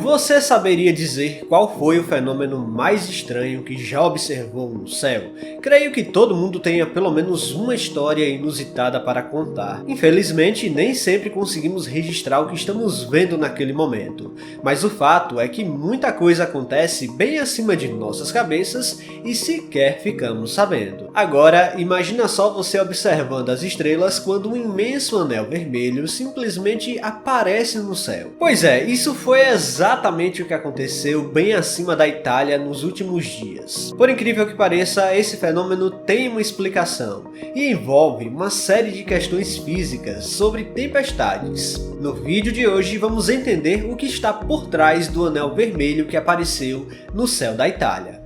Você saberia dizer qual foi o fenômeno mais estranho que já observou no céu? Creio que todo mundo tenha pelo menos uma história inusitada para contar. Infelizmente, nem sempre conseguimos registrar o que estamos vendo naquele momento, mas o fato é que muita coisa acontece bem acima de nossas cabeças e sequer ficamos sabendo. Agora, imagina só você observando as estrelas quando um imenso anel vermelho simplesmente aparece no céu. Pois é, isso foi exatamente o que aconteceu bem acima da Itália nos últimos dias. Por incrível que pareça, esse fenômeno tem uma explicação e envolve uma série de questões físicas sobre tempestades. No vídeo de hoje vamos entender o que está por trás do anel vermelho que apareceu no céu da Itália.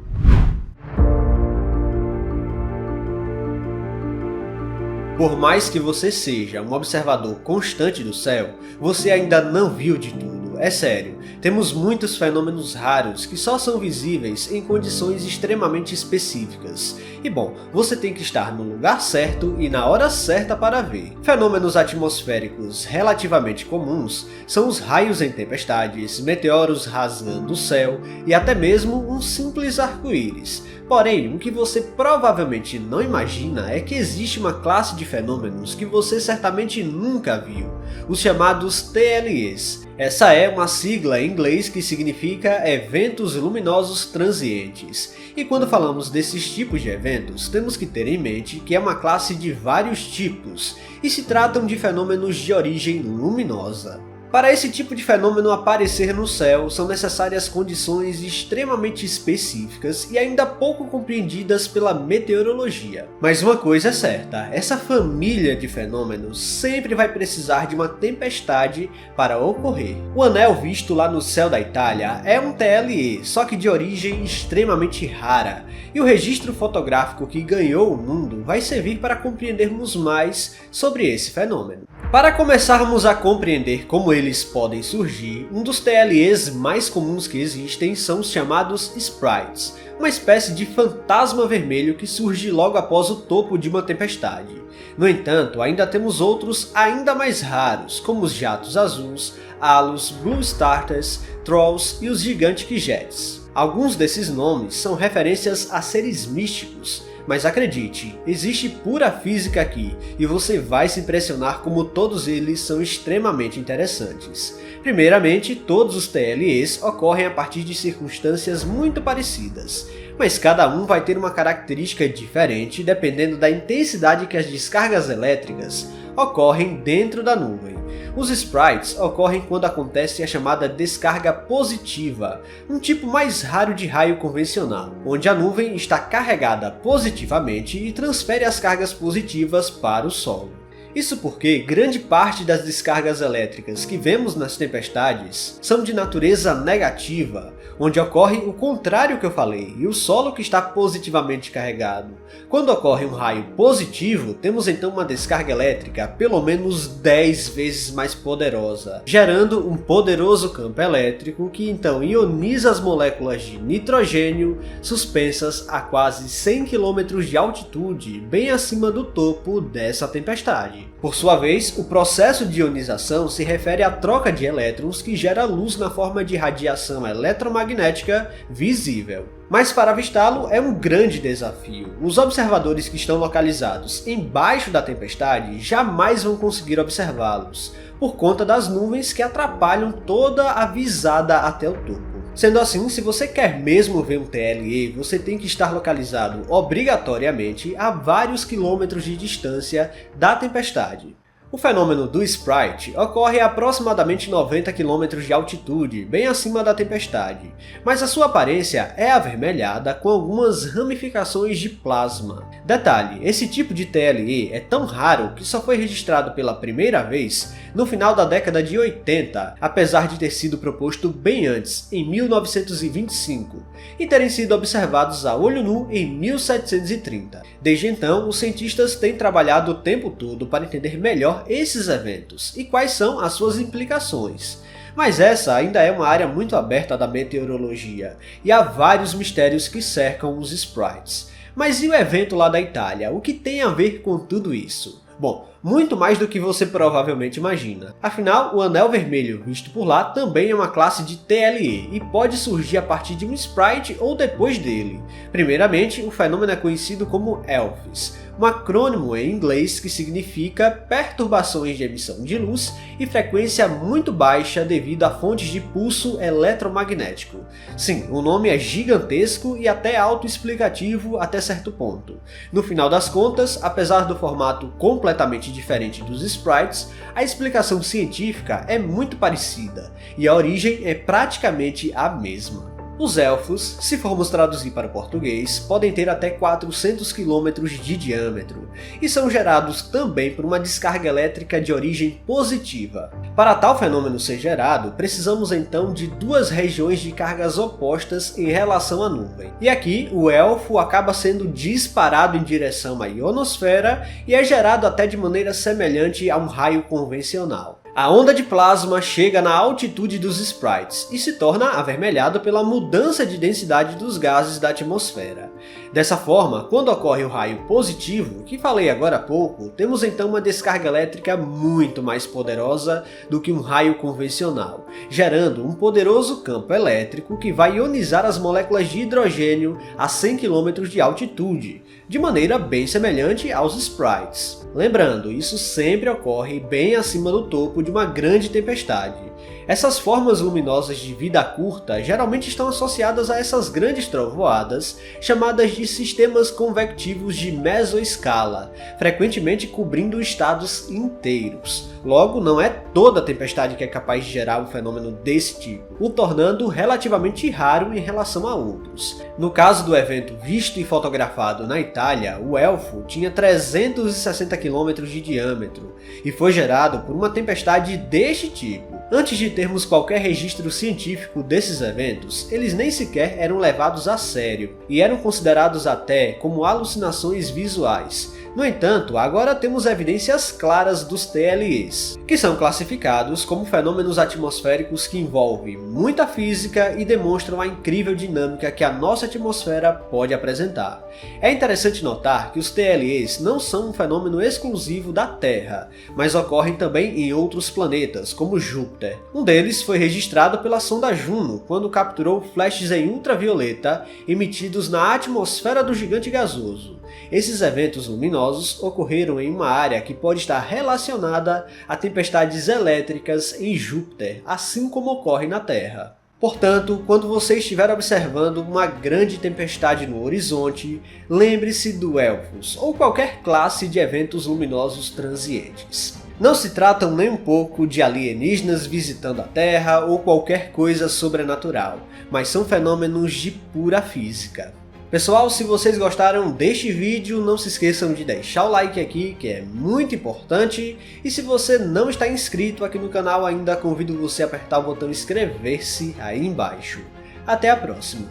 Por mais que você seja um observador constante do céu, você ainda não viu de tudo. É sério, temos muitos fenômenos raros que só são visíveis em condições extremamente específicas. E bom, você tem que estar no lugar certo e na hora certa para ver. Fenômenos atmosféricos relativamente comuns são os raios em tempestades, meteoros rasgando o céu e até mesmo um simples arco-íris. Porém, o que você provavelmente não imagina é que existe uma classe de fenômenos que você certamente nunca viu, os chamados TLEs. Essa é uma sigla em inglês que significa Eventos Luminosos Transientes. E quando falamos desses tipos de eventos, temos que ter em mente que é uma classe de vários tipos, e se tratam de fenômenos de origem luminosa. Para esse tipo de fenômeno aparecer no céu, são necessárias condições extremamente específicas e ainda pouco compreendidas pela meteorologia. Mas uma coisa é certa, essa família de fenômenos sempre vai precisar de uma tempestade para ocorrer. O anel visto lá no céu da Itália é um TLE, só que de origem extremamente rara, e o registro fotográfico que ganhou o mundo vai servir para compreendermos mais sobre esse fenômeno. Para começarmos a compreender como eles podem surgir, um dos TLEs mais comuns que existem são os chamados Sprites, uma espécie de fantasma vermelho que surge logo após o topo de uma tempestade. No entanto, ainda temos outros ainda mais raros, como os jatos azuis, halos, blue starters, trolls e os gigantic jets. Alguns desses nomes são referências a seres místicos, mas acredite, existe pura física aqui e você vai se impressionar como todos eles são extremamente interessantes. Primeiramente, todos os TLEs ocorrem a partir de circunstâncias muito parecidas, mas cada um vai ter uma característica diferente dependendo da intensidade que as descargas elétricas ocorrem dentro da nuvem. Os Sprites ocorrem quando acontece a chamada descarga positiva, um tipo mais raro de raio convencional, onde a nuvem está carregada positivamente e transfere as cargas positivas para o solo. Isso porque grande parte das descargas elétricas que vemos nas tempestades são de natureza negativa, onde ocorre o contrário que eu falei, e o solo que está positivamente carregado. Quando ocorre um raio positivo, temos então uma descarga elétrica pelo menos 10 vezes mais poderosa, gerando um poderoso campo elétrico que então ioniza as moléculas de nitrogênio suspensas a quase 100 km de altitude, bem acima do topo dessa tempestade. Por sua vez, o processo de ionização se refere à troca de elétrons que gera luz na forma de radiação eletromagnética visível. Mas para avistá-lo é um grande desafio. Os observadores que estão localizados embaixo da tempestade jamais vão conseguir observá-los, por conta das nuvens que atrapalham toda a visada até o topo. Sendo assim, se você quer mesmo ver um TLE, você tem que estar localizado obrigatoriamente a vários quilômetros de distância da tempestade. O fenômeno do Sprite ocorre a aproximadamente 90 km de altitude, bem acima da tempestade, mas a sua aparência é avermelhada com algumas ramificações de plasma. Detalhe, esse tipo de TLE é tão raro que só foi registrado pela primeira vez no final da década de 80, apesar de ter sido proposto bem antes, em 1925, e terem sido observados a olho nu em 1730. Desde então, os cientistas têm trabalhado o tempo todo para entender melhor esses eventos e quais são as suas implicações. Mas essa ainda é uma área muito aberta da meteorologia, e há vários mistérios que cercam os Sprites. Mas e o evento lá da Itália? O que tem a ver com tudo isso? Bom, muito mais do que você provavelmente imagina. Afinal, o Anel Vermelho visto por lá também é uma classe de TLE e pode surgir a partir de um Sprite ou depois dele. Primeiramente, o fenômeno é conhecido como ELFs, um acrônimo em inglês que significa perturbações de emissão de luz e frequência muito baixa devido a fontes de pulso eletromagnético. Sim, o nome é gigantesco e até autoexplicativo até certo ponto. No final das contas, apesar do formato completamente diferente dos sprites, a explicação científica é muito parecida e a origem é praticamente a mesma. Os elfos, se formos traduzir para o português, podem ter até 400 km de diâmetro e são gerados também por uma descarga elétrica de origem positiva. Para tal fenômeno ser gerado, precisamos então de duas regiões de cargas opostas em relação à nuvem. E aqui, o elfo acaba sendo disparado em direção à ionosfera e é gerado até de maneira semelhante a um raio convencional. A onda de plasma chega na altitude dos sprites e se torna avermelhado pela mudança de densidade dos gases da atmosfera. Dessa forma, quando ocorre o raio positivo, que falei agora há pouco, temos então uma descarga elétrica muito mais poderosa do que um raio convencional, gerando um poderoso campo elétrico que vai ionizar as moléculas de hidrogênio a 100 km de altitude, de maneira bem semelhante aos sprites. Lembrando, isso sempre ocorre bem acima do topo de uma grande tempestade. Essas formas luminosas de vida curta geralmente estão associadas a essas grandes trovoadas, chamadas de sistemas convectivos de mesoescala, frequentemente cobrindo estados inteiros. Logo, não é toda tempestade que é capaz de gerar um fenômeno desse tipo, o tornando relativamente raro em relação a outros. No caso do evento visto e fotografado na Itália, o Elfo tinha 360 km de diâmetro e foi gerado por uma tempestade deste tipo. Antes de termos qualquer registro científico desses eventos, eles nem sequer eram levados a sério e eram considerados até como alucinações visuais. No entanto, agora temos evidências claras dos TLEs, que são classificados como fenômenos atmosféricos que envolvem muita física e demonstram a incrível dinâmica que a nossa atmosfera pode apresentar. É interessante notar que os TLEs não são um fenômeno exclusivo da Terra, mas ocorrem também em outros planetas, como Júpiter. Um deles foi registrado pela sonda Juno, quando capturou flashes em ultravioleta emitidos na atmosfera do gigante gasoso. Esses eventos luminosos ocorreram em uma área que pode estar relacionada a tempestades elétricas em Júpiter, assim como ocorre na Terra. Portanto, quando você estiver observando uma grande tempestade no horizonte, lembre-se do Elfos ou qualquer classe de eventos luminosos transientes. Não se tratam nem um pouco de alienígenas visitando a Terra ou qualquer coisa sobrenatural, mas são fenômenos de pura física. Pessoal, se vocês gostaram deste vídeo, não se esqueçam de deixar o like aqui, que é muito importante. E se você não está inscrito aqui no canal ainda, convido você a apertar o botão inscrever-se aí embaixo. Até a próxima!